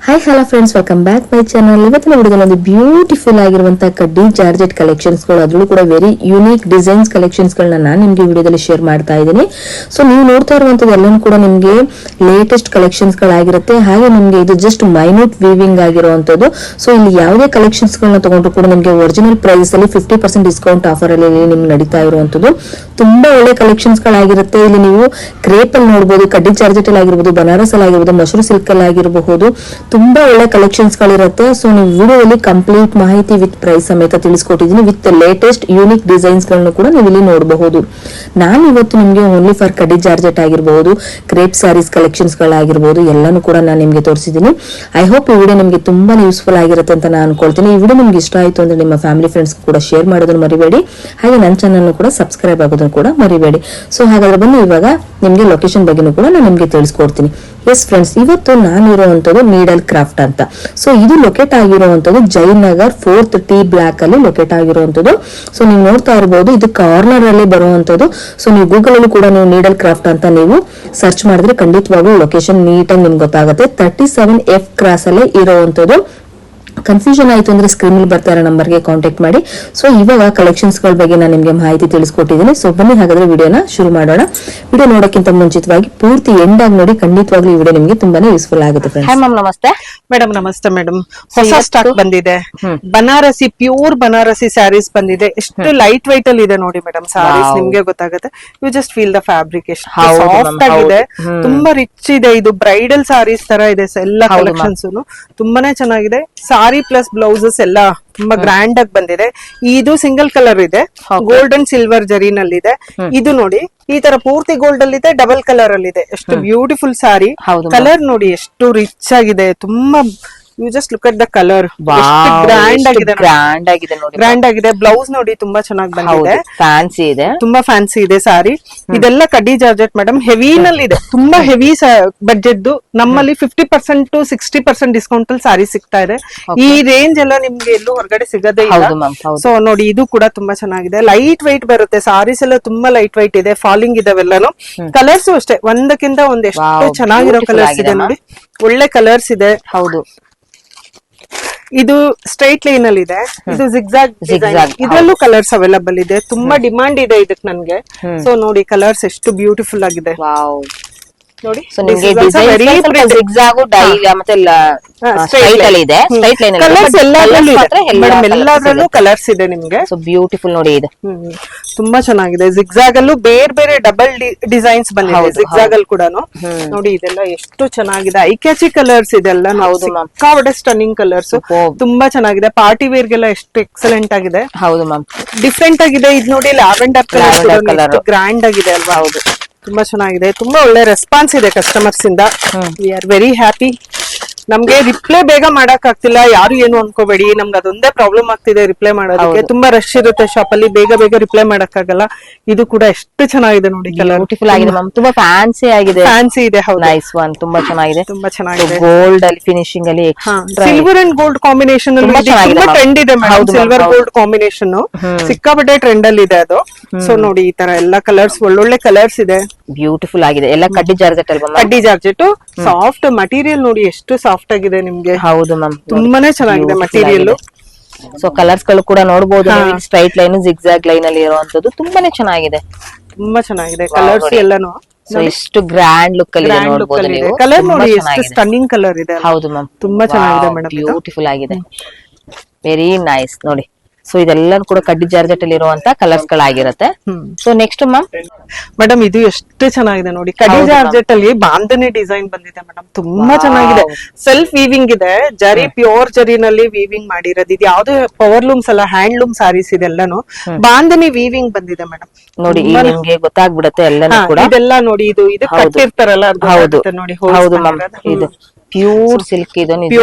Hi hello friends, welcome back my channel. ಇವತ್ತಿನ ವಿಡಿಯೋದಲ್ಲಿ ಒಂದು ಬ್ಯೂಟಿಫುಲ್ ಆಗಿರುವಂತಹ ಕಡ್ಡಿ ಜಾರ್ಜೆಟ್ ಕಲೆಕ್ಷನ್ಸ್ ಗಳು, ಅದರಲ್ಲೂ ಕೂಡ ವೆರಿ ಯೂನಿಕ್ ಡಿಸೈನ್ಸ್ ಕಲೆಕ್ಷನ್ಸ್ ಗಳನ್ನ ನಾನು ನಿಮಗೆ ವಿಡಿಯೋದಲ್ಲಿ ಶೇರ್ ಮಾಡ್ತಾ ಇದ್ದೀನಿ. ಸೊ ನೀವು ನೋಡ್ತಾ ಇರುವಂತದ್ದು ಎಲ್ಲನೂ ಕೂಡ ನಿಮಗೆ ಲೇಟೆಸ್ಟ್ ಕಲೆಕ್ಷನ್ಸ್ ಗಳಾಗಿರುತ್ತೆ. ಹಾಗೆ ನಿಮಗೆ ಇದು ಜಸ್ಟ್ ಮೈನ್ಯೂಟ್ ವೀವಿಂಗ್ ಆಗಿರುವಂತದ್ದು. ಸೊ ಇಲ್ಲಿ ಯಾವುದೇ ಕಲೆಕ್ಷನ್ಸ್ ಗಳನ್ನ ತಗೊಂಡ್ರು ಕೂಡ ನಿಮಗೆ ಒರಿಜಿನಲ್ ಪ್ರೈಸ್ ಅಲ್ಲಿ 50% ಡಿಸ್ಕೌಂಟ್ ಆಫರ್ ಅಲ್ಲಿ ನಿಮ್ಗೆ ನಡೀತಾ ಇರುವಂತದ್ದು. ತುಂಬಾ ಒಳ್ಳೆ ಕಲೆಕ್ಷನ್ಸ್ ಗಳಾಗಿರುತ್ತೆ. ಇಲ್ಲಿ ನೀವು ಕ್ರೇಪ್ ಅಲ್ಲಿ ನೋಡಬಹುದು, ಕಡ್ಡಿ ಜಾರ್ಜೆಟ್ ಅಲ್ಲಿ ಆಗಿರ್ಬೋದು, ಬನಾರಸ್ ಅಲ್ಲಿ ಆಗಿರ್ಬೋದು, ಮಶ್ರೂ ಸಿಲ್ಕ್ ಅಲ್ಲಿ ಆಗಿರಬಹುದು, ತುಂಬಾ ಒಳ್ಳೆ ಕಲೆಕ್ಷನ್ಸ್ ಗಳಿರುತ್ತೆ. ಸೊ ನೀವು ವಿಡಿಯೋದಲ್ಲಿ ಕಂಪ್ಲೀಟ್ ಮಾಹಿತಿ ವಿತ್ ಪ್ರೈಸ್ ಸಮೇತ ತಿಳಿಸ್ಕೊಟ್ಟಿದ್ದೀನಿ. ವಿತ್ ಲೇಟೆಸ್ಟ್ ಯೂನಿಕ್ ಡಿಸೈನ್ಸ್ ಗಳನ್ನು ಕೂಡ ನೀವು ಇಲ್ಲಿ ನೋಡಬಹುದು. ನಾನು ಇವತ್ತು ನಿಮಗೆ ಓನ್ಲಿ ಫಾರ್ ಕಡ್ಡಿ ಜಾರ್ಜೆಟ್ ಆಗಿರಬಹುದು, ಕ್ರೇಪ್ ಸ್ಯಾರೀಸ್ ಕಲೆಕ್ಷನ್ಸ್ ಗಳಾಗಿರ್ಬೋದು, ಎಲ್ಲಾನು ಕೂಡ ನಾನು ನಿಮಗೆ ತೋರಿಸಿದ್ದೀನಿ. ಐ ಹೋಪ್ ಈ ವಿಡಿಯೋ ನಿಮಗೆ ತುಂಬಾ ಯೂಸ್ಫುಲ್ ಆಗಿರುತ್ತೆ ಅಂತ ನಾನು ಅನ್ಕೊಳ್ತೀನಿ. ಈ ವಿಡಿಯೋ ನಿಮ್ಗೆ ಇಷ್ಟ ಆಯ್ತು ಅಂದ್ರೆ ನಿಮ್ಮ ಫ್ಯಾಮಿಲಿ ಫ್ರೆಂಡ್ಸ್ ಕೂಡ ಶೇರ್ ಮಾಡೋದನ್ನು ಮರಿಬೇಡಿ. ಹಾಗೆ ನನ್ನ ಚಾನಲ್ ಕೂಡ ಸಬ್ಸ್ಕ್ರೈಬ್ ಆಗೋದನ್ನು ಕೂಡ ಮರಿಬೇಡಿ. ಸೊ ಹಾಗಾದ್ರೆ ಬನ್ನಿ, ಇವಾಗ ನಿಮ್ಗೆ ಲೊಕೇಶನ್ ಬಗ್ಗೆನೂ ಕೂಡ ನಾನು ನಿಮ್ಗೆ ತಿಳಿಸ್ಕೊಡ್ತೀನಿ. ಎಸ್ ಫ್ರೆಂಡ್ಸ್, ಇವತ್ತು ನಾನು ಇರುವಂತದ್ದು ನೀಡಲ್ ಕ್ರಾಫ್ಟ್ ಅಂತ. ಸೊ ಇದು ಲೊಕೇಟ್ ಆಗಿರುವಂತದ್ದು ಜಯನಗರ್ 4th T ಬ್ಲಾಕ್ ಅಲ್ಲಿ ಲೊಕೇಟ್ ಆಗಿರುವಂತದ್ದು. ಸೊ ನೀವು ನೋಡ್ತಾ ಇರಬಹುದು, ಇದು ಕಾರ್ನರ್ ಅಲ್ಲಿ ಬರುವಂತದ್ದು. ಸೊ ನೀವು ಗೂಗಲ್ ಅಲ್ಲಿ ಕೂಡ ನೀವು ನೀಡಲ್ ಕ್ರಾಫ್ಟ್ ಅಂತ ನೀವು ಸರ್ಚ್ ಮಾಡಿದ್ರೆ ಖಂಡಿತವಾಗ್ಲೂ ಲೊಕೇಶನ್ ನೀಟಾಗಿ ನಿಮ್ಗೆ ಗೊತ್ತಾಗುತ್ತೆ. 37F ಕ್ರಾಸ್ ಅಲ್ಲೇ ಇರುವಂತದ್ದು. ಕನ್ಫ್ಯೂಷನ್ ಆಯ್ತು ಅಂದ್ರೆ ಸ್ಕ್ರೀನ್ ಅಲ್ಲಿ ಬರ್ತಾ ಇರೋ ನಂಬರ್ಗೆ ಕಾಂಟ್ಯಾಕ್ಟ್ ಮಾಡಿ. ಸೊ ಇವಾಗ ಕಲೆಕ್ಷನ್ಸ್ ಗಳ ಬಗ್ಗೆ ನಾನು ನಿಮ್ಗೆ ಮಾಹಿತಿ ತಿಳಿಸ್ಕೊಟ್ಟಿದ್ದೀನಿ. ಸೊ ಬನ್ನಿ ಹಾಗಾದ್ರೆ ವಿಡಿಯೋನ ಶುರು ಮಾಡೋಣ. ವಿಡಿಯೋ ನೋಡೋಕ್ಕಿಂತ ಮುಂಚಿತವಾಗಿ ಪೂರ್ತಿ ಎಂಡ್ ಆಗಿ ನೋಡಿ, ಖಂಡಿತವಾಗ್ಲೂ ಈ ವಿಡಿಯೋ ನಿಮ್ಗೆ ತುಂಬಾನೇ ಯೂಸ್ಫುಲ್ ಆಗುತ್ತೆ ಫ್ರೆಂಡ್ಸ್. ಹಾಯ್ ಮ್ಯಾಮ್, ನಮಸ್ತೆ. ಮೇಡಮ್ ನಮಸ್ತೆ ಮೇಡಮ್. ಹೊಸ ಸ್ಟಾಕ್ ಬಂದಿದೆ, ಬನಾರಸಿ ಪ್ಯೂರ್ ಬನಾರಸಿ ಸ್ಯಾರೀಸ್ ಬಂದಿದೆ. ಎಷ್ಟು ಲೈಟ್ ವೈಟ್ ಅಲ್ಲಿ ಇದೆ ನೋಡಿ ಮೇಡಮ್ ಸ್ಯಾರೀಸ್, ನಿಮ್ಗೆ ಗೊತ್ತಾಗುತ್ತೆ. You just feel the fabric ಎಷ್ಟು ಸಾಫ್ಟ್ ಆಗಿದೆ, ತುಂಬಾ ರಿಚ್ ಇದೆ. ಇದು ಬ್ರೈಡಲ್ ಸ್ಯಾರೀಸ್ ತರ ಇದೆ ಎಲ್ಲ ಕಲೆಕ್ಷನ್ಸ್, ತುಂಬಾನೇ ಚೆನ್ನಾಗಿದೆ. ಸಾರಿ ಪ್ಲಸ್ ಬ್ಲೌಸಸ್ ಎಲ್ಲ ತುಂಬಾ ಗ್ರ್ಯಾಂಡ್ ಆಗಿ ಬಂದಿದೆ. ಇದು ಸಿಂಗಲ್ ಕಲರ್ ಇದೆ, ಗೋಲ್ಡ್ ಅಂಡ್ ಸಿಲ್ವರ್ ಜರಿನಲ್ಲಿ ಇದೆ. ಇದು ನೋಡಿ ಈ ತರ ಪೂರ್ತಿ ಗೋಲ್ಡ್ ಅಲ್ಲಿ ಇದೆ, ಡಬಲ್ ಕಲರ್ ಅಲ್ಲಿ ಇದೆ. ಎಷ್ಟು ಬ್ಯೂಟಿಫುಲ್ ಸಾರಿ. ಕಲರ್ ನೋಡಿ ಎಷ್ಟು ರಿಚ್ ಆಗಿದೆ, ತುಂಬಾ you just look at the colour, grand ಆಗಿದೆ, ಗ್ರ್ಯಾಂಡ್ ಆಗಿದೆ. ಬ್ಲೌಸ್ ನೋಡಿ ತುಂಬಾ ಚೆನ್ನಾಗಿ ಬಂದಿದೆ, ಫ್ಯಾನ್ಸಿ ಇದೆ, ತುಂಬಾ ಫ್ಯಾನ್ಸಿ ಇದೆ ಸಾರಿ. ಇದೆಲ್ಲ ಕಡ್ಡಿ ಜಾರ್ಜೆಟ್ ಮೇಡಮ್, ಹೆವಿನಲ್ಲಿ ಇದೆ, ತುಂಬಾ ಹೆವಿ ಬಡ್ಜೆಟ್. ನಮ್ಮಲ್ಲಿ 50% to 60% ಡಿಸ್ಕೌಂಟ್ ಅಲ್ಲಿ ಸಾರಿ ಸಿಗ್ತಾ ಇದೆ. ಈ ರೇಂಜ್ ಎಲ್ಲ ನಿಮ್ಗೆ ಎಲ್ಲೂ ಹೊರಗಡೆ ಸಿಗದೇ ಇಲ್ಲ. ಸೊ ನೋಡಿ ಇದು ಕೂಡ ತುಂಬಾ ಚೆನ್ನಾಗಿದೆ, ಲೈಟ್ ವೈಟ್ ಬರುತ್ತೆ. ಸಾರೀಸ್ ಎಲ್ಲ ತುಂಬಾ ಲೈಟ್ ವೈಟ್ ಇದೆ, ಫಾಲಿಂಗ್ ಇದಾವೆಲ್ಲಾನು. ಕಲರ್ಸ್ ಅಷ್ಟೇ ಒಂದಕ್ಕಿಂತ ಒಂದ್ ಎಷ್ಟು ಚೆನ್ನಾಗಿರೋ ಕಲರ್ಸ್ ಇದೆ ನೋಡಿ, ಒಳ್ಳೆ ಕಲರ್ಸ್ ಇದೆ. ಹೌದು, ಇದು ಸ್ಟ್ರೈಟ್ ಲೈನ್ ಅಲ್ಲಿ ಇದೆ, ಇದು ಜಿಗ್ಜಾಗ್ ಇದರಲ್ಲೂ ಕಲರ್ಸ್ ಅವೈಲಬಲ್ ಇದೆ. ತುಂಬಾ ಡಿಮಾಂಡ್ ಇದೆ ಇದಕ್ಕೆ ನನ್ಗೆ. ಸೊ ನೋಡಿ ಕಲರ್ಸ್ ಎಷ್ಟು ಬ್ಯೂಟಿಫುಲ್ ಆಗಿದೆ ನೋಡಿ. ಎಲ್ಲಾದ್ರಲ್ಲೂ ಕಲರ್ಸ್ ಇದೆ ನಿಮ್ಗೆ, ಬ್ಯೂಟಿಫುಲ್ ನೋಡಿ. ಇದೆ ತುಂಬಾ ಚೆನ್ನಾಗಿದೆ. ಜಿಗ್ಜಾಗ್ ಅಲ್ಲೂ ಬೇರೆ ಬೇರೆ ಡಬಲ್ ಡಿಸೈನ್ಸ್ ಬಂದಿದೆ ಜಿಗ್ಜಾಗ್ ಅಲ್ಲಿ ಕೂಡ ನೋಡಿ. ಇದೆಲ್ಲ ಎಷ್ಟು ಚೆನ್ನಾಗಿದೆ, ಐ ಕ್ಯಾಚಿ ಕಲರ್ಸ್ ಇದೆಲ್ಲ. ಸಿಕ್ಕಾಪಟ್ಟೆ ಸ್ಟನ್ನಿಂಗ್ ಕಲರ್ಸ್, ತುಂಬಾ ಚೆನ್ನಾಗಿದೆ. ಪಾರ್ಟಿ ವೇರ್ ಗೆಲ್ಲ ಎಷ್ಟು ಎಕ್ಸಲೆಂಟ್ ಆಗಿದೆ. ಹೌದು ಮ್ಯಾಮ್, ಡಿಫ್ರೆಂಟ್ ಆಗಿದೆ. ಇದು ನೋಡಿ ಲ್ಯಾವೆಂಡರ್ ಕಲರ್ ಗ್ರ್ಯಾಂಡ್ ಆಗಿದೆ ಅಲ್ವಾ. ಹೌದು, ತುಂಬಾ ಚೆನ್ನಾಗಿದೆ. ತುಂಬಾ ಒಳ್ಳೆ ರೆಸ್ಪಾನ್ಸ್ ಇದೆ ಕಸ್ಟಮರ್ಸ್ ಇಂದ. We are very happy. ನಮ್ಗೆ ರಿಪ್ಲೈ ಬೇಗ ಮಾಡಕ್ ಆಗ್ತಿಲ್ಲ, ಯಾರು ಏನು ಅನ್ಕೋಬೇಡಿ. ನಮ್ಗೆ ಅದೊಂದೇ ಪ್ರಾಬ್ಲಮ್ ಆಗ್ತಿದೆ ರಿಪ್ಲೈ ಮಾಡೋದಕ್ಕೆ. ತುಂಬಾ ರಶ್ ಇರುತ್ತೆ ಶಾಪ್ ಅಲ್ಲಿ, ಬೇಗ ಬೇಗ ರಿಪ್ಲೈ ಮಾಡಕ್ ಆಗಲ್ಲ. ಇದು ಕೂಡ ಎಷ್ಟು ಚೆನ್ನಾಗಿದೆ ನೋಡಿ, ಕಲರ್ ಬ್ಯೂಟಿಫುಲ್ ಆಗಿದೆ ಮ್ಯಾಮ್, ತುಂಬಾ ಫ್ಯಾನ್ಸಿ ಆಗಿದೆ, ಫ್ಯಾನ್ಸಿ ಇದೆ. ಹೌದು, ನೈಸ್ ಒನ್, ತುಂಬಾ ಚೆನ್ನಾಗಿದೆ, ತುಂಬಾ ಚೆನ್ನಾಗಿದೆ. ಗೋಲ್ಡ್ ಅಲ್ಲಿ ಫಿನಿಶಿಂಗ್ ಅಲ್ಲಿ ಸಿಲ್ವರ್ ಅಂಡ್ ಗೋಲ್ಡ್ ಕಾಂಬಿನೇಷನ್ ತುಂಬಾ ಟ್ರೆಂಡ್ ಇದೆ ಮೇಡಮ್. ಸಿಲ್ವರ್ ಗೋಲ್ಡ್ ಕಾಂಬಿನೇಷನ್ ಸಿಕ್ಕಾಪಟ್ಟೆ ಟ್ರೆಂಡ್ ಅಲ್ಲಿ ಇದೆ ಅದು. ಸೊ ನೋಡಿ ಈ ತರ ಎಲ್ಲಾ ಕಲರ್ಸ್, ಒಳ್ಳೊಳ್ಳೆ ಕಲರ್ಸ್ ಇದೆ, ಬ್ಯೂಟಿಫುಲ್ ಆಗಿದೆ. ಎಲ್ಲ ಕಡ್ಡಿ ಜಾರ್ಜೆಟ್ ಅಲ್ವಾ? ಕಡ್ಡಿ ಜಾರ್ಜೆಟ್, ಸಾಫ್ಟ್ ಮಟೀರಿಯಲ್ ನೋಡಿ ಎಷ್ಟು ಸಾಫ್ಟ್ ಆಗಿದೆ ನಿಮ್ಗೆ. ಹೌದು ಮ್ಯಾಮ್, ತುಂಬಾನೇ ಚೆನ್ನಾಗಿದೆ ಮಟೀರಿಯಲ್. ಸೊ ಕಲರ್ಸ್ ಗಳು ಕೂಡ ನೋಡಬಹುದು, ಸ್ಟ್ರೈಟ್ ಲೈನ್ ಜಿಗ್ಜಾಗ್ ಲೈನ್ ಅಲ್ಲಿ ಇರುವಂತದ್ದು ತುಂಬಾನೇ ಚೆನ್ನಾಗಿದೆ, ತುಂಬಾ ಚೆನ್ನಾಗಿದೆ. ಕಲರ್ಸ್ ಎಲ್ಲಾನು ಎಷ್ಟು ಗ್ರ್ಯಾಂಡ್ ಲುಕ್ ಅಲ್ಲಿ ನೋಡಬಹುದು ನೀವು. ಕಲರ್ ನೋಡಿ ಎಷ್ಟು ಸ್ಟನ್ನಿಂಗ್ ಕಲರ್ ಇದೆ. ಹೌದು ಮ್ಯಾಮ್, ತುಂಬಾ ಚೆನ್ನಾಗಿದೆ ಮೇಡಮ್, ಬ್ಯೂಟಿಫುಲ್ ಆಗಿದೆ, ವೆರಿ ನೈಸ್ ನೋಡಿ. ಸೊ ಇದೆಲ್ಲ ಕೂಡ ಕಡ್ಡಿ ಜಾರ್ಜೆಟ್ ಅಲ್ಲಿ ಇರುವಂತ ಕಲರ್ಸ್ ಗಳಾಗಿರುತ್ತೆ. ಸೊ ನೆಕ್ಸ್ಟ್ ಮ್ಯಾಮ್, ಮೇಡಮ್ ಇದು ಎಷ್ಟು ಚೆನ್ನಾಗಿದೆ ನೋಡಿ. ಕಡ್ಡಿ ಜಾರ್ಜೆಟ್ ಅಲ್ಲಿ ಬಾಂಧನಿ ಡಿಸೈನ್ ಬಂದಿದೆ ಮೇಡಮ್, ತುಂಬಾ ಚೆನ್ನಾಗಿದೆ. ಸೆಲ್ಫ್ ವೀವಿಂಗ್ ಇದೆ, ಜರಿ ಪ್ಯೂರ್ ಜರಿನಲ್ಲಿ ವೀವಿಂಗ್ ಮಾಡಿರೋದು. ಇದು ಯಾವ್ದು ಪವರ್ ಲೂಮ್ಸ್ ಅಲ್ಲ, ಹ್ಯಾಂಡ್ ಲೂಮ್ ಸಾರೀಸ್ ಇದೆಲ್ಲಾನು ಬಾಂಧನಿ ವೀವಿಂಗ್ ಬಂದಿದೆ ಮೇಡಮ್. ನೋಡಿ ನಿಮ್ಗೆ ಗೊತ್ತಾಗ್ಬಿಡುತ್ತೆ ಎಲ್ಲಾನು ಕೂಡ. ಇದೆಲ್ಲ ನೋಡಿ, ಇದು ಕಟ್ಟಿರ್ತಾರಲ್ಲ, ಹೌದು ನೋಡಿ. ಹೌದು ಮ್ಯಾಮ್, ಇದು ಪ್ಯೂರ್ ಸಿಲ್ಕ್, ಇದು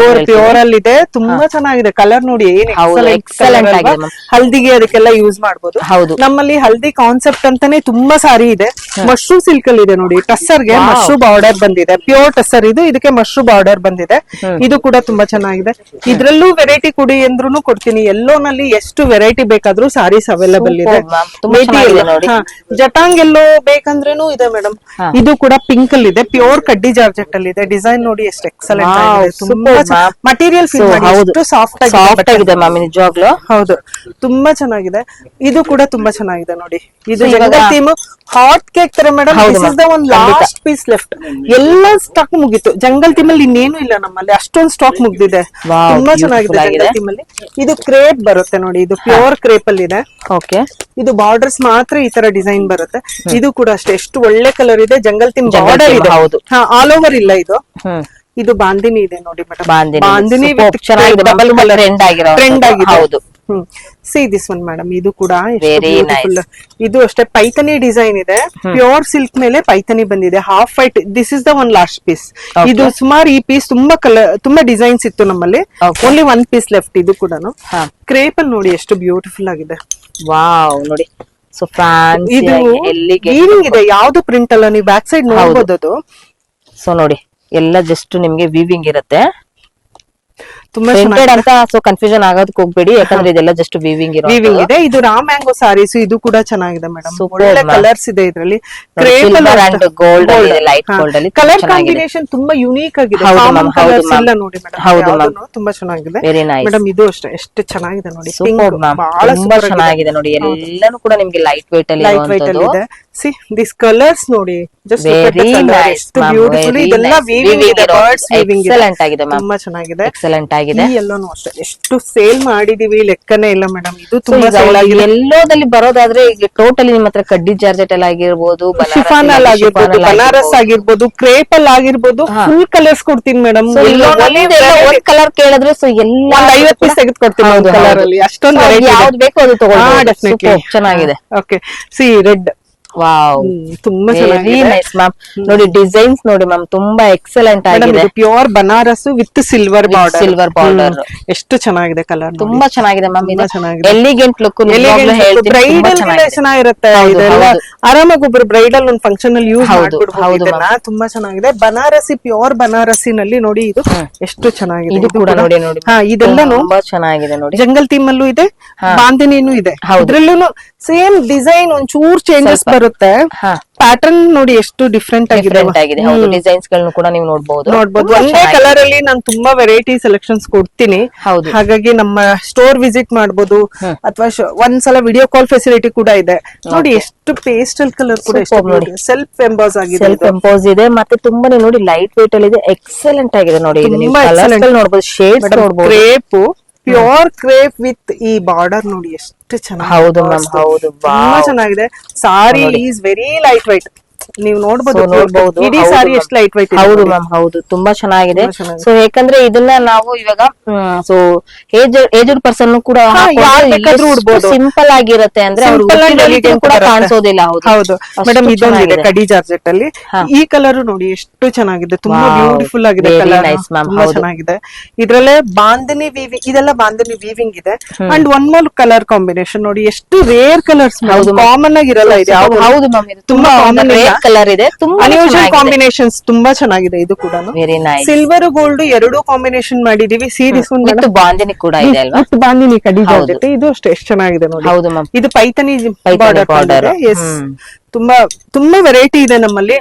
ಪ್ಯೂರ್ ಅಲ್ಲಿ ಇದೆ. ತುಂಬಾ ಚೆನ್ನಾಗಿದೆ. ಕಲರ್ ನೋಡಿ ಏನ್ ಎಕ್ಸಲೆಂಟ್ ಆಗಿದೆ. ಹಲ್ದಿಗೆ ಅದಕ್ಕೆಲ್ಲ ಯೂಸ್ ಮಾಡಬಹುದು. ಹೌದು, ನಮ್ಮಲ್ಲಿ ಹಲ್ದಿ ಕಾನ್ಸೆಪ್ಟ್ ಅಂತಾನೆ ತುಂಬಾ ಸಾರಿ ಇದೆ. ಮಶ್ರೂ ಸಿಲ್ಕ್ ಅಲ್ಲಿ ಇದೆ ನೋಡಿ, ಟಸ್ಸರ್ ಗೆ ಮಶ್ರೂ ಬಾರ್ಡರ್ ಬಂದಿದೆ, ಪ್ಯೂರ್ ಟಸ್ಸರ್ ಇದು. ಇದಕ್ಕೆ ಮಶ್ರೂ ಬಾರ್ಡರ್ ಬಂದಿದೆ. ಇದು ಕೂಡ ತುಂಬಾ ಚೆನ್ನಾಗಿದೆ. ಇದ್ರಲ್ಲೂ ವೆರೈಟಿ ಕೊಡಿ ಅಂದ್ರೂ ಕೊಡ್ತೀನಿ. ಎಲ್ಲೋನಲ್ಲಿ ಎಷ್ಟು ವೆರೈಟಿ ಬೇಕಾದ್ರೂ ಸಾರೀಸ್ ಅವೈಲಬಲ್ ಇದೆ. ಜಟಾಂಗ್ ಎಲ್ಲೋ ಬೇಕಂದ್ರೇನು ಇದೆ ಮೇಡಮ್. ಇದು ಕೂಡ ಪಿಂಕ್ ಅಲ್ಲಿ ಇದೆ, ಪ್ಯೂರ್ ಕಡ್ಡಿ ಜಾರ್ಜೆಟ್ ಅಲ್ಲಿ ಇದೆ. ಡಿಸೈನ್ ನೋಡಿ ಎಷ್ಟು ಎಕ್ಸಲೆಂಟ್ Wow, ಆಗಿದೆ. ತುಂಬಾ super, ma'am. ಮಟೀರಿಯಲ್ So, ಹೌದು. ಸಾಫ್ಟ್ ಸಾಫ್ಟ್ ಆಗಿದೆ ಮ್ಯಾಮ್ ನಿಜವಾಗ್ಲು. ಹೌದು, ತುಂಬಾ ಚೆನ್ನಾಗಿದೆ. ಇದು ಕೂಡ ತುಂಬಾ ಚೆನ್ನಾಗಿದೆ ನೋಡಿ. ಇದು So, ಇವಾಗ- ಜಂಗಲ್ ಥೀಮ್ ಹಾಟ್ ಕೇಕ್ ತರ ಮೇಡಮ್. ಹೌದು ದಿಸ್ ಇಸ್ ದ ಒನ್ ಖಂಡಿತ. Last piece left. ಎಲ್ಲ ಸ್ಟಾಕ್ ಮುಗೀತು. ಜಂಗಲ್ ಥೀಮ್ ಅಲ್ಲಿ ಇನ್ನೇನು ಇಲ್ಲ ನಮ್ಮಲ್ಲಿ, ಅಷ್ಟೊಂದು ಸ್ಟಾಕ್ ಮುಗ್ದಿದೆ. Wow, ತುಂಬಾ beautiful ಚೆನ್ನಾಗಿದೆ ಆಗಿದೆ. ಜಂಗಲ್ ಥೀಮ್ ಅಲ್ಲಿ. ಇದು ಕ್ರೇಪ್ ಬರುತ್ತೆ ನೋಡಿ, ಇದು ಪ್ಯೂರ್ ಕ್ರೇಪ್ ಅಲ್ಲಿ ಇದೆ. ಓಕೆ. ಇದು ಬಾರ್ಡರ್ಸ್ ಮಾತ್ರ ಈ ತರ ಡಿಸೈನ್ ಬರುತ್ತೆ. ಇದು ಕೂಡ ಅಷ್ಟೇ, ಎಷ್ಟು ಒಳ್ಳೆ ಕಲರ್ ಇದೆ. Jungle theme jungle border theme, ಇದೆ. ಹೌದು. ಆಲ್ ಓವರ್ ಇಲ್ಲ ಇದು. ಹ್ಮ್. ಇದು ಬಾಂದಿನಿ ಇದೆ ನೋಡಿ ಮೇಡಮ್. ಬಾಂದಿನಿ superb, ಚೆನ್ನಾಗಿದೆ ಡಬಲ್ ತುಂಬಾ ಕಲರ್ trend ಆಗಿರೋ ಟ್ರೆಂಡ್ ಆಗಿದೆ. ಹೌದು. See this one madam. ಇದು ಕೂಡ Very ಬ್ಯೂಟಿಫುಲ್. ಇದು ಅಷ್ಟೇ ಪೈಥನಿ ಡಿಸೈನ್ ಇದೆ. ಪ್ಯೂರ್ ಸಿಲ್ಕ್ ಮೇಲೆ ಪೈಥನಿ ಬಂದಿದೆ. Half white. This is the one last piece. Okay. ಇದು ಸುಮಾರು ಈ ಪೀಸ್ ತುಂಬಾ ತುಂಬಾ ಡಿಸೈನ್ಸ್ ಇತ್ತು ನಮ್ಮಲ್ಲಿ. Okay. Only one piece left. ಇದು ಕೂಡ ಹಾ. ಕ್ರೇಪ್ ಅಲ್ಲಿ ನೋಡಿ ಎಷ್ಟು ಬ್ಯೂಟಿಫುಲ್ ಆಗಿದೆ. ವಾವ್ ನೋಡಿ. ಸೊ ಫ್ಯಾನ್ಸಿ ಇದು ಎಲ್ಲಿಗೆ ವೀವಿಂಗ್ ಇದೆ. ಯಾವ್ದು ಪ್ರಿಂಟ್ ಅಲ್ಲ, ನೀವು ಬ್ಯಾಕ್ ಸೈಡ್ ನೋಡಬಹುದು. ಅದು ಸೊ ನೋಡಿ ಎಲ್ಲ ಜಸ್ಟ್ ನಿಮ್ಗೆ ವೀವಿಂಗ್ ಇರುತ್ತೆ. ತುಂಬಾ ಪ್ರಿಂಟೆಡ್ ಅಂತ ಸೊ ಕನ್ಫ್ಯೂಷನ್ ಆಗೋದಕ್ಕೆ ಹೋಗ್ಬೇಡಿ, ಯಾಕಂದ್ರೆ ಇದೆಲ್ಲ ಜಸ್ಟ್ ವೀವಿಂಗ್ ವೀವಿಂಗ್ ಇದೆ. ಇದು ರಾ ಮ್ಯಾಂಗೋ ಸಾರೀಸ್. ಇದು ಕೂಡ ಚೆನ್ನಾಗಿದೆ ಮೇಡಮ್. Superb, ಒಳ್ಳೆ ma'am. ಕಲರ್ಸ್ ಇದೆ ಇದರಲ್ಲಿ. silver and gold ಅಲ್ಲಿ ಇದೆ, light gold ಅಲ್ಲಿ ತುಂಬಾ ಕಲರ್ ಚೆನ್ನಾಗಿದೆ. ಕಾಂಬಿನೇಷನ್ ತುಂಬಾ ಯುನೀಕ್ ಆಗಿದೆ. ಹೌದು Common ma'am, ಹೌದು colours ma'am. ಇಲ್ಲ ನೋಡಿ ಮೇಡಮ್. ಹೌದು ma'am. ಯಾವ್ದೂನು ತುಂಬಾ ಚೆನ್ನಾಗಿದೆ Very nice. ಮೇಡಮ್. ಇದು ಅಷ್ಟೇ ಎಷ್ಟು ಚೆನ್ನಾಗಿದೆ ನೋಡಿ. ಸೂಪರ್ ಮ್ಯಾಮ್, ಬಹಳ ತುಂಬಾ ಚೆನ್ನಾಗಿದೆ ನೋಡಿ. ಎಲ್ಲಾನು ಕೂಡ ನಿಮ್ಗೆ ಲೈಟ್ ವೇಟ್ ಅಲ್ಲಿ ಲೈಟ್ ವೈಟ್ ಅಲ್ಲಿ ಇದೆ. ಸಿ ದಿಸ್ ಕಲರ್ಸ್ ನೋಡಿ. ಜಸ್ಟ್ ವೆರಿ ನೈಸ್ ಎಷ್ಟು ಬ್ಯೂಟಿಫುಲ್. ಇದೆಲ್ಲ ವೀವಿಂಗ್ ಇದೆ. ಬರ್ಡ್ಸ್ ವೀವಿಂಗ್ ಇದೆ. ಎಕ್ಸಲೆಂಟ್ ಆಗಿದೆ ಮ್ಯಾಮ್, ತುಂಬಾ ಚೆನ್ನಾಗಿದೆ. ಎಕ್ಸಲೆಂಟ್ ಆಗಿದೆ. ಈ ಎಲ್ಲಾನು ಅಷ್ಟೇ ಎಷ್ಟು ಸೇಲ್ ಮಾಡಿದೀವಿ ಲೆಕ್ಕನೇ ಇಲ್ಲ ಮೇಡಮ್. ಇದು So, ತುಂಬಾ ಈಗ ಸೇಲ್ ಆಗಿದೆ. ಎಲ್ಲೋದಲ್ಲಿ ಬರೋದಾದ್ರೆ ಈಗ ಟೋಟಲಿ ನಿಮ್ಮ ಹತ್ರ ಕಡ್ಡಿ ಜಾರ್ಜೆಟ್ ಎಲ್ಲ ಆಗಿರ್ಬೋದು, ಶಿಫಾನ್ ಅಲ್ಲಿ ಆಗಿರ್ಬೋದು, ಬನಾರಸ್ ಆಗಿರ್ಬೋದು, ಕ್ರೇಪ್ ಅಲ್ಲಿ ಆಗಿರ್ಬೋದು, ಫುಲ್ ಕಲರ್ಸ್ ಕೊಡ್ತೀನಿ ಮೇಡಮ್. ಒಂದ್ ಕಲರ್ ಕೇಳಿದ್ರೆ ಸೊ ಎಲ್ಲ 50 ಪೀಸ್ ತೆಗೆದುಕೊಡ್ತೀನಿ ಹೌದು, ಒಂದು ಕಲರ್ ಹೌದು. ಅಲ್ಲಿ. ಅಷ್ಟೊಂದು So, ವೆರೈಟಿ ಯಾವ್ದು ಬೇಕೋ ಅದು ತಗೊಳ್ಬೋದು. ಡೆಫಿನೆಟ್ಲಿ Superb, ಚೆನ್ನಾಗಿದೆ. ಓಕೆ. C red. ವಾವ್, ತುಂಬಾ ವೆರಿ ಚೆನ್ನಾಗಿದೆ ನೈಸ್ ಮ್ಯಾಮ್. ನೋಡಿ ಡಿಸೈನ್ಸ್ ನೋಡಿ ಮ್ಯಾಮ್, ತುಂಬಾ ಎಕ್ಸಲೆಂಟ್ ಮೇಡಮ್. ಆಗಿದೆ. ಇದು pure Banaras with silver border. Silver border ಎಷ್ಟು ಚೆನ್ನಾಗಿದೆ ಕಲರ್. ತುಂಬಾ ಚೆನ್ನಾಗಿದೆ ಮ್ಯಾಮ್. ತುಂಬಾ ಚೆನ್ನಾಗಿದೆ. ಎಲಿಗೆಂಟ್ ಲುಕ್ ಬ್ರೈಡಲ್ ಚೆನ್ನಾಗಿರುತ್ತೆ. ಇದೆಲ್ಲ ಆರಾಮಾಗಿ ಒಬ್ರು ಬ್ರೈಡಲ್ ಒಂದು ಫಂಕ್ಷನ್ ಅಲ್ಲಿ ಯೂಸ್ ಹೌದು, ಮಾಡ್ಬಿಡ್ಬೋದು ಹೌದು ಇದನ್ನ. ತುಂಬಾ ಚೆನ್ನಾಗಿದೆ. ಬನಾರಸಿ ಪ್ಯೂರ್ ಬನಾರಸಿನಲ್ಲಿ ನೋಡಿ ಇದು ಎಷ್ಟು ಚೆನ್ನಾಗಿದೆ. ಇದು ಕೂಡ ನೋಡಿ ನೋಡಿ ಹಾ, ಇದೆಲ್ಲನು ತುಂಬಾ ಚೆನ್ನಾಗಿದೆ ನೋಡಿ. ಜಂಗಲ್ ಥೀಮ್ ಅಲ್ಲೂ ಇದೆ, ಬಾಂದಿನಿನೂ ಇದೆ. ಇದ್ರಲ್ಲೂ ಸೇಮ್ ಡಿಸೈನ್ ಒಂಚೂರ್ ಚೇಂಜಸ್ ಬರುತ್ತೆ. ಹಾ. ಪ್ಯಾಟರ್ನ್ ನೋಡಿ ಎಷ್ಟು ಡಿಫ್ರೆಂಟ್ ಆಗಿದೆ. ಹೌದು, ಡಿಸೈನ್ಸ್ ಗಳನ್ನು ಕೂಡ ನೀವು ನೋಡಬಹುದು. ಒಂದೇ ಕಲರ್ ಅಲ್ಲಿ ನಾನು ತುಂಬಾ ವೆರೈಟಿ ಸೆಲೆಕ್ಷನ್ಸ್ ಕೊಡ್ತೀನಿ. ಹೌದು. ಹಾಗಾಗಿ ನಮ್ಮ ಸ್ಟೋರ್ ವಿಸಿಟ್ ಮಾಡಬಹುದು, ಅಥವಾ ಒಂದ್ಸಲ ವಿಡಿಯೋ ಕಾಲ್ ಫೆಸಿಲಿಟಿ ಕೂಡ ಇದೆ. ನೋಡಿ ಎಷ್ಟು ಪೇಸ್ಟಲ್ ಕಲರ್ ಕೂಡ ಎಷ್ಟು ಸೆಲ್ಫ್ ಎಂಬೋಸ್ ಆಗಿದೆ. ಸೆಲ್ಫ್ ಎಂಪೋಸ್ ಇದೆ, ಮತ್ತೆ ತುಂಬಾನೇ ನೋಡಿ ಲೈಟ್ ವೇಟ್ ಅಲ್ಲಿ ಇದೆ. ಎಕ್ಸಲೆಂಟ್ ಆಗಿದೆ ನೋಡಿ. ಇದು ನೀವು ಕಲರ್ಸ್ ನೋಡಬಹುದು, ಶೇಡ್ಸ್ ನೋಡಬಹುದು. ಕ್ರೇಪ್, ಪ್ಯೂರ್ ಕ್ರೇಪ್ ವಿತ್ ಈ ಬಾರ್ಡರ್ ನೋಡಿ ಎಷ್ಟು ಚೆನ್ನಾಗಿದೆ. ಹೌದು ಮ್ಯಾಮ್, ಹೌದು. ತುಂಬಾ ಚೆನ್ನಾಗಿದೆ. ಸಾರಿ ಈಸ್ ವೆರಿ ಲೈಟ್ ವೈಟ್. ನೀವು ನೋಡಬಹುದು ಇಡೀ ಸಾರಿ ಎಷ್ಟು ಲೈಟ್ ವೈಟ್. ಹೌದು ಮ್ಯಾಮ್, ಹೌದು. ತುಂಬಾ ಚೆನ್ನಾಗಿದೆ. ಸೊ ಯಾಕಂದ್ರೆ ಇದನ್ನ ನಾವು ಇವಾಗ ಸೊ ಏಜ್ಡ್ ಪರ್ಸನ್ ಕೂಡ ಸಿಂಪಲ್ ಆಗಿರುತ್ತೆ. ಅಂದ್ರೆ ಕೂಡ ಕಾಣಿಸೋದಿಲ್ಲ. ಹೌದು ಮೇಡಮ್. ಇದೊಂದಿದೆ ಕಡಿ ಜಾರ್ಜೆಟ್ ಅಲ್ಲಿ. ಈ ಕಲರ್ ನೋಡಿ ಎಷ್ಟು ಚೆನ್ನಾಗಿದೆ. ತುಂಬಾ ಬ್ಯೂಟಿಫುಲ್ ಆಗಿದೆ ಕಲರ್. ತುಂಬಾ ಚೆನ್ನಾಗಿದೆ. ಇದ್ರಲ್ಲೇ ಬಾಂದಿನಿ ವೀವಿಂಗ್, ಇದೆಲ್ಲ ಬಾಂದಿನಿ ವೀವಿಂಗ್ ಇದೆ. And one more colour combination ನೋಡಿ ಎಷ್ಟು ರೇರ್ ಕಲರ್ಸ್. ಕಾಮನ್ ಆಗಿರಲ್ಲ ಇದು. ಹೌದು ಮ್ಯಾಮ್, ತುಂಬಾ ಕಾಮನ್ ಕಲರ್ ಇದೆ. ತುಂಬಾ ಅನ್ಯೂಶಲ್ ಕಾಂಬಿನೇಷನ್ಸ್ ತುಂಬಾ ಚೆನ್ನಾಗಿದೆ. ಇದು ಕೂಡ ವೆರಿ ನೈಸ್. ಸಿಲ್ವರ್ ಗೋಲ್ಡ್ ಎರಡೂ ಕಾಂಬಿನೇಷನ್ ಮಾಡಿದೀವಿ. ವಿತ್ ಬಾಂದಿನಿ ಕೂಡ ಇದೆ ಅಲ್ವಾ? ಬಾಂದಿನಿ ಕಡಿ ಜಾರ್ಜೆಟ್. ಇದು ಅಷ್ಟೇ ಎಷ್ಟು ಚೆನ್ನಾಗಿದೆ ನೋಡಿ. ಹೌದು ಮ್ಯಾಮ್. ಇದು ಪೈಥನಿ ಬಾರ್ಡರ್. ಎಸ್, ತುಂಬಾ ತುಂಬಾ ವೆರೈಟಿ ಇದೆ ನಮ್ಮಲ್ಲಿ.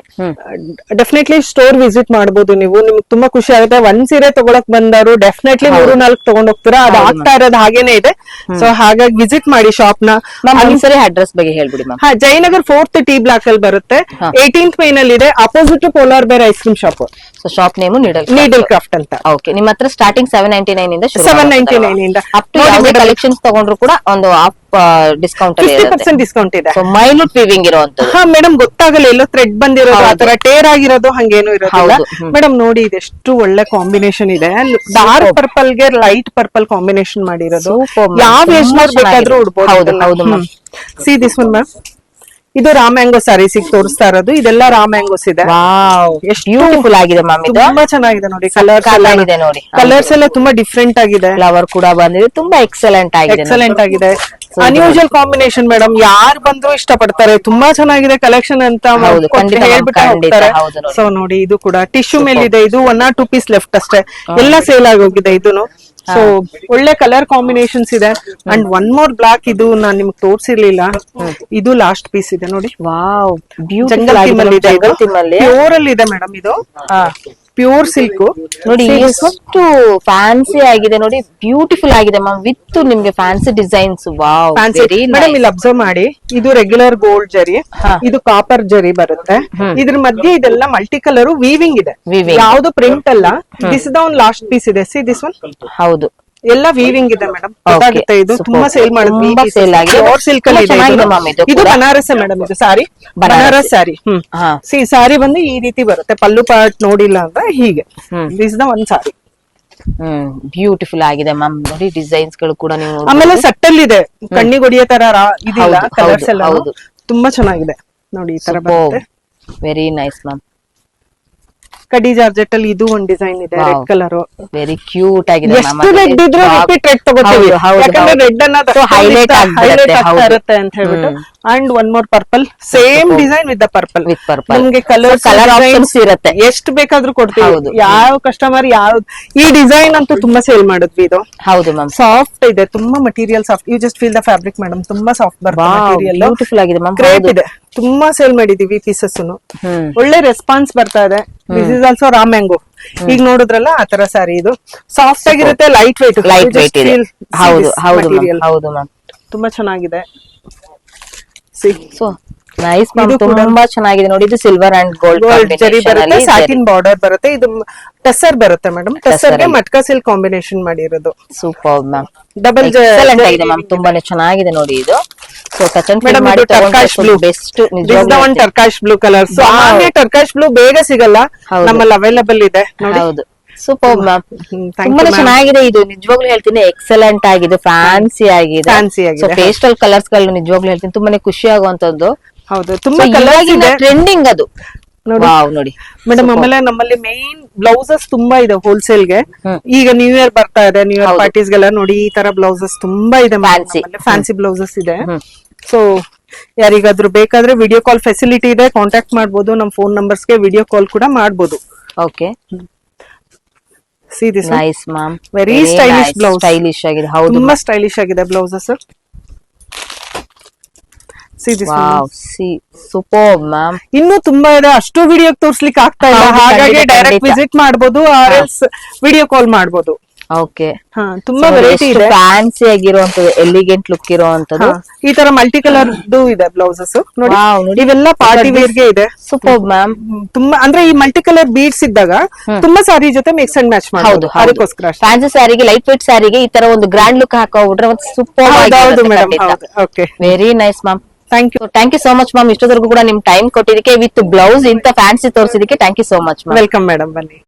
ಡೆಫಿನೆಟ್ಲಿ ಸ್ಟೋರ್ ವಿಸಿಟ್ ಮಾಡಬಹುದು ನೀವು. ನಿಮ್ಗೆ ತುಂಬಾ ಖುಷಿ ಆಗುತ್ತೆ. ಒಂದ್ ಸೀರೆ ತಗೊಳಕ್ ಬಂದವರು ಡೆಫಿನೆಟ್ಲಿ 3-4 ತಗೊಂಡ್ ಹೋಗ್ತೀರಾ. ಅದು ಆಗ್ತಾ ಇರೋದು ಹಾಗೇನೆ ಇದೆ. ಸೊ ಹಾಗಾಗಿ ವಿಸಿಟ್ ಮಾಡಿ ಶಾಪ್ ನ. ಒಂದ್ಸರಿ ಅಡ್ರೆಸ್ ಬಗ್ಗೆ ಹೇಳ್ಬಿಡಿ ma'am. Jayanagar 4th T block ಅಲ್ಲಿ ಬರುತ್ತೆ. 18th ಮೈನ್ ಅಲ್ಲಿ ಇದೆ, ಅಪೋಸಿಟ್ ಪೋಲಾರ್ ಬೇರ್ ice cream shop. So shop name needle craft ಅಂತ. ಓಕೆ. ನಿಮ್ಮ ಹತ್ರ ಸ್ಟಾರ್ಟಿಂಗ್ 799 ಇಂದ 799 ಇಂದ ಅಪ್ ಟು ಯಾವುದೇ ಕಲೆಕ್ಷನ್ಸ್ ತಗೊಂಡ್ರು ಕೂಡ ಒಂದು ಆಫ್ ಡಿಸ್ಕೌಂಟ್ 50% ಡಿಸ್ಕೌಂಟ್ ಇದೆ. ಸೊ ಮೈಲ್ಯೂಟ್ ವೀವಿಂಗ್ ಇರುವಂತದ್ದು. ಹಾ ಮೇಡಮ್, ಗೊತ್ತಾಗಲ್ಲ. ಎಲ್ಲೋ ಥ್ರೆಡ್ ಬಂದಿರೋದು, ಆತರ ಟೇರ್ ಆಗಿರೋದು ಹಂಗೇನು ಇರೋದಿಲ್ಲ. ಮೇಡಮ್ ನೋಡಿ ಇದೆಷ್ಟು ಒಳ್ಳೆ ಕಾಂಬಿನೇಷನ್ ಇದೆ. ಡಾರ್ಕ್ ಪರ್ಪಲ್ ಗೆ ಲೈಟ್ ಪರ್ಪಲ್ ಕಾಂಬಿನೇಷನ್ ಮಾಡಿರೋದು. ಯಾವ ಏಜ್ ಬೇಕಾದ್ರೂ ಉಡ್ಬೋದು. See this one ma'am. ಇದು ರಾ ಮ್ಯಾಂಗೋ ಸಾರೀಸ್ ತೋರಿಸ್ತಾ ಇರೋದು. ಇದೆಲ್ಲ ರಾ ಮ್ಯಾಂಗೋಸ್ ಇದೆ. ಎಷ್ಟು ಬ್ಯೂಟಿಫುಲ್ ಆಗಿದೆ ಮ್ಯಾಮ್. ಇದು ತುಂಬಾ ಚೆನ್ನಾಗಿದೆ ನೋಡಿ. ಕಲರ್ಸ್ ಇದೆ ನೋಡಿ. ಕಲರ್ಸ್ ಎಲ್ಲ ತುಂಬಾ ಡಿಫ್ರೆಂಟ್ ಆಗಿದೆ. ಫ್ಲವರ್ ಕೂಡ ಬಂದಿದೆ. ತುಂಬಾ ಎಕ್ಸಲೆಂಟ್ ಆಗಿದೆ. ಎಕ್ಸಲೆಂಟ್ ಆಗಿದೆ. Unusual combination madam. ಯಾರು ಬಂದ್ರು ಇಷ್ಟ ಪಡ್ತಾರೆ. ತುಂಬಾ ಚೆನ್ನಾಗಿದೆ ಕಲೆಕ್ಷನ್ ಅಂತ ಹೇಳ್ಬಿಟ್ಟು ಹೋಗ್ತಾರೆ. ಸೊ ನೋಡಿ ಇದು ಕೂಡ ಟಿಶ್ಯೂ ಮೇಲೆ ಇದೆ. ಇದು 1 or 2 ಪೀಸ್ ಲೆಫ್ಟ್ ಅಷ್ಟೇ. ಎಲ್ಲ ಸೇಲ್ ಆಗೋಗಿದೆ ಇದೂನು. ಸೊ ಒಳ್ಳೆ ಕಲರ್ ಕಾಂಬಿನೇಷನ್ಸ್ ಇದೆ. ಅಂಡ್ ಒನ್ ಮೋರ್ ಬ್ಲಾಕ್, ಇದು ನಾನ್ ನಿಮ್ಗೆ ತೋರ್ಸಿರ್ಲಿಲ್ಲ. ಇದು ಲಾಸ್ಟ್ ಪೀಸ್ ಇದೆ ನೋಡಿ. ವಾವ್, ಜಂಗಲ್ ಥೀಮ್ ಅಲ್ಲಿ ಇದೆ. ಪ್ಯೂರ್ ಅಲ್ಲಿ ಇದೆ ಮೇಡಮ್. ಇದು ಪ್ಯೂರ್ ಸಿಲ್ಕ್ ನೋಡಿ ಎಷ್ಟು ಫ್ಯಾನ್ಸಿ ಆಗಿದೆ ನೋಡಿ, ಬ್ಯೂಟಿಫುಲ್ ಆಗಿದೆ ಮ್ಯಾಮ್, ವಿತ್ ನಿಮ್ಗೆ ಫ್ಯಾನ್ಸಿ ಡಿಸೈನ್ಸ್. ವಾವ್, ಮೇಡಮ್ ಇಲ್ಲಿ ಅಬ್ಸರ್ವ್ ಮಾಡಿ, ಇದು ರೆಗ್ಯುಲರ್ ಗೋಲ್ಡ್ ಜರಿ, ಇದು ಕಾಪರ್ ಜರಿ ಬರುತ್ತೆ. ಇದ್ರ ಮಧ್ಯೆ ಇದೆಲ್ಲ ಮಲ್ಟಿ ಕಲರ್ ವೀವಿಂಗ್ ಇದೆ, ಯಾವ್ದು ಪ್ರಿಂಟ್ ಅಲ್ಲ. This is the one last piece ಇದೆ, ಸಿ ದಿಸ್ ಒನ್. ಹೌದು, ಎಲ್ಲ ವೀವಿಂಗ್ ಇದೆ ಮೇಡಮ್, ಗೊತ್ತಾಗುತ್ತೆ. ಇದು ತುಂಬಾ ಸೇಲ್ ಮಾಡಿದ್ವಿ, ಸೇಲ್ ಆಗಿದೆ. ಸಿಲ್ಕ್ ಅಲ್ಲಿ ಇದೆ. ಇದು ಬನಾರಸ್ ಮೇಡಮ್, ಇದು ಸಾರಿ ಬನಾರಸ್ ಸ್ಯಾರಿ. ಸಿ ಸಾರಿ ಬಂದು ಈ ರೀತಿ ಬರುತ್ತೆ, ಪಲ್ಲು ಪಾರ್ಟ್ ನೋಡಿಲ್ಲ ಅಂತ ಹೀಗೆ. This the one sorry. Beautiful ಆಗಿದೆ ಮ್ಯಾಮ್, ನೋಡಿ ಡಿಸೈನ್ಸ್ ಗಳು ಕೂಡ ನೀವು. ಆಮೇಲೆ ಸಟ್ಟಲ್ ಇದೆ, ಕಣ್ಣಿಗೆ ಹೊಡಿಯೋ ತರ ಇದಿಲ್ಲ, ಕಲರ್ಸ್ ಎಲ್ಲ ತುಂಬಾ ಚೆನ್ನಾಗಿದೆ ನೋಡಿ, ಈ ತರ ಬರುತ್ತೆ. Very nice ma'am. ಕಡಿ ಜಾರ್ಜೆಟ್ ಅಲ್ಲಿ ಇದು ಒಂದ್ ಡಿಸೈನ್ ಇದೆ, ರೆಡ್ ಕಲರ್, ವೆರಿ ಕ್ಯೂಟ್ ಆಗಿದೆ. ಎಷ್ಟು ರೆಡ್ ಇದ್ರೆ ರಿಪೀಟ್ ರೆಡ್ ತಗೋತೀವಿ, ಯಾಕಂದ್ರೆ ರೆಡ್ ಅನ್ನ ಹೈಲೈಟ್ ಆಗ್ತಾ ಇರುತ್ತೆ ಅಂತ ಹೇಳ್ಬಿಟ್ಟು. And one more purple, same design with the purple. ನಿಮ್ಗೆ ಕಲರ್ ಆಪ್ಷನ್ಸ್ ಇರುತ್ತೆ, ಎಷ್ಟು ಬೇಕಾದ್ರೂ ಕೊಡ್ತೀವಿ. ಯಾವ ಕಸ್ಟಮರ್ ಯಾವ ಈ ಡಿಸೈನ್ ಅಂತೂ ತುಂಬಾ ಸೇಲ್ ಮಾಡಿದ್ವಿ. ಇದು ಹೌದು ಮ್ಯಾಮ್, ಸಾಫ್ಟ್ ಇದೆ, ತುಂಬಾ material soft. You just feel the fabric madam, ತುಂಬಾ ಸಾಫ್ಟ್ ಬರುತ್ತೆ ಮಟೀರಿಯಲ್. ಬ್ಯೂಟಿಫುಲ್ ಆಗಿದೆ ಮ್ಯಾಮ್, ಗ್ರೇಟ್ ಇದೆ, ತುಂಬಾ ಸೇಲ್ ಮಾಡಿದೀವಿ ಪೀಸಸ್. ಒಳ್ಳೆ ರೆಸ್ಪಾನ್ಸ್ ಬರ್ತಾ ಇದೆ. This is also raw mango, ಈಗ ನೋಡಿದ್ರಲ್ಲ ಆ ತರ ಸ್ಯಾರಿ. ಇದು ಸಾಫ್ಟ್ ಆಗಿರುತ್ತೆ, ಲೈಟ್ ವೇಟ್ ಇದೆ. ಹೌದು ಹೌದು ಹೌದು ಮ್ಯಾಮ್, ತುಂಬಾ ಚೆನ್ನಾಗಿದೆ. ಸೊ ನೈಸ್ ಮ್ಯಾಮ್, ತುಂಬಾ ಚೆನ್ನಾಗಿದೆ ನೋಡಿ. ಇದು ಸಿಲ್ವರ್ ಅಂಡ್ ಗೋಲ್ಡ್ ಜರಿ ಬರುತ್ತೆ, ಸ್ಯಾಟಿನ್ ಬಾರ್ಡರ್ ಬರುತ್ತೆ. ಇದು ಟೆಸರ್ ಬರುತ್ತೆ ಮೇಡಮ್, ಟೆಸರ್ ಗೆ ಮಟ್ಕಾ ಸಿಲ್ಕ್ ಕಾಂಬಿನೇಷನ್ ಮಾಡಿರೋದು. ಸೂಪರ್ ಮ್ಯಾಮ್, ಡಬಲ್ ಎಕ್ಸಲೆಂಟ್ ಆಗಿದೆ ಮ್ಯಾಮ್, ತುಂಬಾನೇ ಚೆನ್ನಾಗಿದೆ ನೋಡಿ ಇದು. ಸೊ ಟಚ್ ಅಂಡ್ ಫೀಲ್ ಮಾಡಿ ತಗೊಂಡ್ರೆ ಬೆಸ್ಟ್. ನಿಜವಾಗ್ಲೂ ಟರ್ಕಾಶ್ ಬ್ಲೂ ಕಲರ್, ಸಾಮಾನ್ಯ ಟರ್ಕಾಶ್ ಬ್ಲೂ ಬೇಗ ಸಿಗಲ್ಲ, ನಮ್ಮಲ್ಲಿ ಅವೈಲಬಲ್ ಇದೆ ನೋಡಿ. ಹೌದು, ಸೂಪರ್ ಮ್ಯಾಮ್, ತುಂಬಾನೇ ಚೆನ್ನಾಗಿದೆ ಇದು. ನಿಜವಾಗ್ಲೂ ಹೇಳ್ತೀನಿ, ಎಕ್ಸಲೆಂಟ್ ಆಗಿದೆ, ಫ್ಯಾನ್ಸಿ ಆಗಿದೆ. ಸೊ ಪೇಸ್ಟಲ್ ಕಲರ್ಸ್ ಗಳು ನಿಜವಾಗ್ಲೂ ಹೇಳ್ತೀನಿ ತುಂಬಾನೇ ಖುಷಿ ಆಗುವಂತದ್ದು. ಹೌದು, ತುಂಬಾ ಕಲರ್ಸ್ ಟ್ರೆಂಡಿಂಗ್ ಅದು ನೋಡಿ ಮೇಡಮ್. ಆಮೇಲೆ ನಮ್ಮಲ್ಲಿ ಮೇನ್ ಬ್ಲೌಸಸ್ ತುಂಬಾ ಇದೆ ಹೋಲ್ಸೇಲ್ ಗೆ. ಈಗ ನ್ಯೂ ಇಯರ್ ಬರ್ತಾ ಇದೆ, ನ್ಯೂ ಇಯರ್ ಪಾರ್ಟೀಸ್ ಗೆಲ್ಲ ನೋಡಿ ಈ ತರ ಬ್ಲೌಸಸ್ ತುಂಬಾ ಇದೆ, ಫ್ಯಾನ್ಸಿ ಬ್ಲೌಸಸ್ ಇದೆ. ಸೊ ಯಾರಿಗಾದ್ರೂ ಬೇಕಾದ್ರೆ ವಿಡಿಯೋ ಕಾಲ್ ಫೆಸಿಲಿಟಿ ಇದೆ, ಕಾಂಟ್ಯಾಕ್ಟ್ ಮಾಡಬಹುದು. ನಮ್ ಫೋನ್ ನಂಬರ್ಸ್ ಗೆ ವಿಡಿಯೋ ಕಾಲ್ ಕೂಡ ಮಾಡಬಹುದು. Okay, see this nice ma'am, very stylish blouse, stylish ಆಗಿದೆ. ಹೌದು, ತುಂಬಾ ಸ್ಟೈಲಿಶ್ ಆಗಿದೆ ಬ್ಲೌಸಸ್. ಸೂಪರ್ ಮ್ಯಾಮ್, ಇನ್ನೂ ತುಂಬಾ ಇದೆ, ಅಷ್ಟು ವಿಡಿಯೋ ತೋರ್ಸ್ಲಿಕ್ಕೆ ಆಗ್ತಾ ಇಲ್ಲ. ಹಾಗಾಗಿ ಡೈರೆಕ್ಟ್ ವಿಸಿಟ್ ಮಾಡಬಹುದು, ಆರ್ ಎಲ್ಸ್ ವಿಡಿಯೋ ಕಾಲ್ ಮಾಡಬಹುದು. ಓಕೆ, ತುಂಬಾ ವೆರೈಟಿ ಇದೆ, ಫ್ಯಾನ್ಸಿ ಆಗಿರುವಂತದ್ದು, ಎಲಿಗೆಂಟ್ ಲುಕ್ ಇರುವಂತದ್ದು. ಈ ತರ ಮಲ್ಟಿ ಕಲರ್ ಇದೆ ಬ್ಲೌಸಸ್ ನೋಡಿ. ಇವೆಲ್ಲ ಪಾರ್ಟಿ ವೇರ್ ಗೆ ಇದೆ. ಸೂಪರ್ ಮ್ಯಾಮ್, ತುಂಬಾ ಅಂದ್ರೆ ಈ ಮಲ್ಟಿ ಕಲರ್ ಬೀಡ್ಸ್ ಇದ್ದಾಗ ತುಂಬಾ ಸಾರಿ ಜೊತೆ ಮಿಕ್ಸ್ ಅಂಡ್ ಮ್ಯಾಚ್ ಮಾಡಬಹುದು. ಅದಕ್ಕೋಸ್ಕರ ಫ್ಯಾನ್ಸಿ ಸ್ಯಾರಿಗೆ, ಲೈಟ್ ವೇಟ್ ಸ್ಯಾರಿಗೆ ಈ ತರ ಒಂದು ಗ್ರ್ಯಾಂಡ್ ಲುಕ್ ಹಾಕೋಬಿಟ್ರೆ super. Okay, very nice ma'am, thank you so much ma'am. ಇಷ್ಟೊಂದವರೆಗೂ ಕೂಡ ನಿಮ್ ಟೈಮ್ ಕೊಟ್ಟಿದ್ದಕ್ಕೆ, ವಿತ್ ಬ್ಲೌಸ್ ಇಂತ ಫ್ಯಾನ್ಸಿ ತೋರಿಸಿದಕ್ಕೆ thank you so much ma'am. Welcome madam, ಬನ್ನಿ.